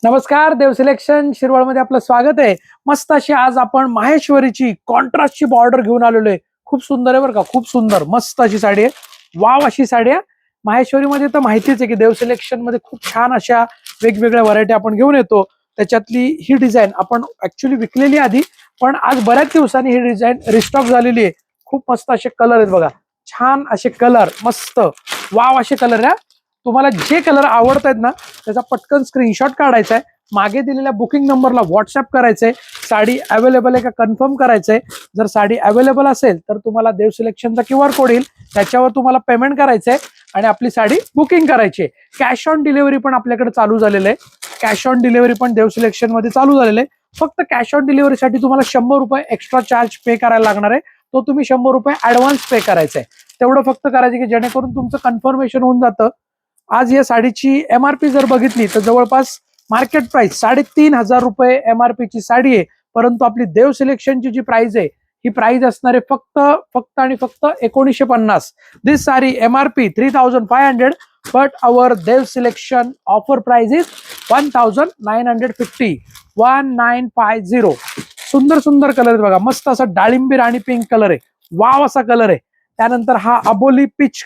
नमस्कार, देव सिलेक्शन शिरवळ मध्ये आपलं स्वागत आहे। मस्त अशी आज आपण माहेश्वरीची कॉन्ट्रास्टची बॉर्डर घेऊन आलेलो आहे। खूप सुंदर आहे बरं का, खूप सुंदर मस्त अशी साडी आहे। वाव अशी साडी आहे। माहेश्वरी मध्ये तर माहितीच आहे की देव सिलेक्शन मध्ये खूप छान अशा वेगवेगळ्या व्हरायटी आपण घेऊन येतो। त्याच्यातली ही डिझाईन आपण ऍक्च्युली विकलेली आधी, पण आज बऱ्याच दिवसांनी ही डिझाईन रिस्टॉक झालेली आहे। खूप मस्त असे कलर आहेत बघा, छान असे कलर, मस्त वाव असे कलर आहे। तुम्हाला जे कलर आवडत आहेत ना त्याचा पटकन स्क्रीनशॉट काढायचा आहे, मागे दिलेल्या बुकिंग नंबरला व्हॉट्सअप करायचंय, साडी अवेलेबल आहे का कन्फर्म करायचंय। जर साडी अवेलेबल असेल तर तुम्हाला देव सिलेक्शनचा QR कोड येईल, त्याच्यावर तुम्हाला पेमेंट करायचंय आणि आपली साडी बुकिंग करायची आहे। कॅश ऑन डिलिव्हरी पण आपल्याकडे चालू झालेलं आहे। कॅश ऑन डिलिव्हरी पण देव सिलेक्शन मध्ये चालू झालेलं आहे। फक्त कॅश ऑन डिलिव्हरीसाठी तुम्हाला 100 रुपये एक्स्ट्रा चार्ज पे करायला लागणार आहे। तो तुम्ही 100 रुपये ऍडव्हान्स पे करायचा आहे। तेवढं फक्त करायचं की जेणेकरून तुमचं कन्फर्मेशन होऊन जातं। आज या साडीची MRP जर बघितली तर जवळपास मार्केट प्राइस 3,500 रुपये MRP ची साडी आहे, परंतु आपली देव सिलेक्शनची जी प्राइस आहे ही प्राइस असणार आहे फक्त आणि फक्त 1950। This sari MRP 3,500, but our Dev selection offer price is 1,950, 1950। सुंदर सुंदर कलर आहे बघा, मस्त असा डाळिंबी राणी पिंक कलर आहे, वाव असा कलर आहे। त्यानंतर हा अबोली पीच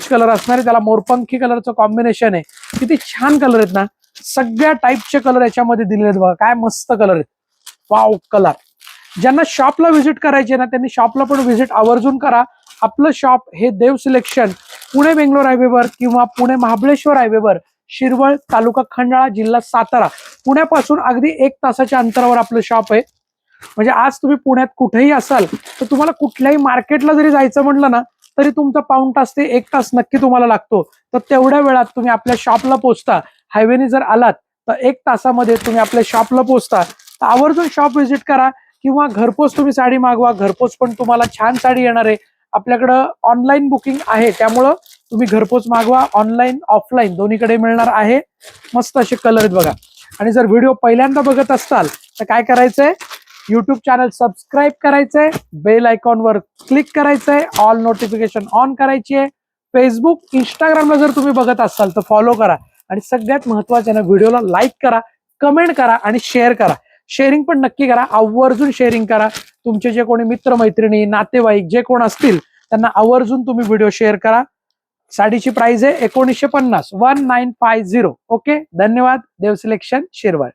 कलर असणार आहे, त्याला मोरपंखी कलरचं कॉम्बिनेशन आहे। किती छान कलर आहेत ना, सगळ्या टाईपचे कलर याच्यामध्ये दिलेले आहेत बघा, काय मस्त कलर आहेत, वाव कलर। ज्यांना शॉपला व्हिजिट करायचे ना त्यांनी शॉपला पण व्हिजिट आवर्जून करा। आपलं शॉप हे देव सिलेक्शन पुणे बेंगलोर हायवेवर किंवा पुणे महाबळेश्वर हायवेवर, शिरवळ तालुका खंडाळा जिल्हा सातारा, पुण्यापासून अगदी 1 तासाच्या अंतरावर आपलं शॉप आहे। म्हणजे आज तुम्ही पुण्यात कुठेही असाल तर तुम्हाला कुठल्याही मार्केटला जरी जायचं म्हटलं ना तरी तुमचा पाऊण तास ते 1 तास नक्की तुम्हाला लागतो। तर तेवढ्या वेळात तुम्ही आपल्या शॉपला पोहोचता। हायवेने जर आलात तर 1 तासामध्ये तुम्ही आपल्या शॉपला पोहोचता। तर आवर्जून शॉप व्हिजिट करा किंवा घरपोच तुम्ही साडी मागवा, घरपोच पण तुम्हाला छान साडी येणार आहे। आपल्याकडं ऑनलाईन बुकिंग आहे, त्यामुळं तुम्ही घरपोच मागवा, ऑनलाईन ऑफलाईन दोन्हीकडे मिळणार आहे। मस्त असे कलर आहेत बघा। आणि जर व्हिडिओ पहिल्यांदा बघत असताल तर काय करायचंय, यूट्यूब चॅनल सबस्क्राईब करायचंय, बेल आयकॉनवर क्लिक करायचंय, ऑल नोटिफिकेशन ऑन करायची आहे। फेसबुक इंस्टाग्रामला जर तुम्ही बघत असाल तर फॉलो करा, आणि सगळ्यात महत्त्वाचं ना व्हिडिओला लाईक करा, कमेंट करा आणि शेअर करा। शेअरिंग पण नक्की करा, आवर्जून शेअरिंग करा। तुमचे जे कोणी मित्रमैत्रिणी नातेवाईक जे कोण असतील त्यांना आवर्जून तुम्ही व्हिडिओ शेअर करा। साडीची प्राइस आहे 1950, 1950। ओके, धन्यवाद। देव सिलेक्शन शिरवळ।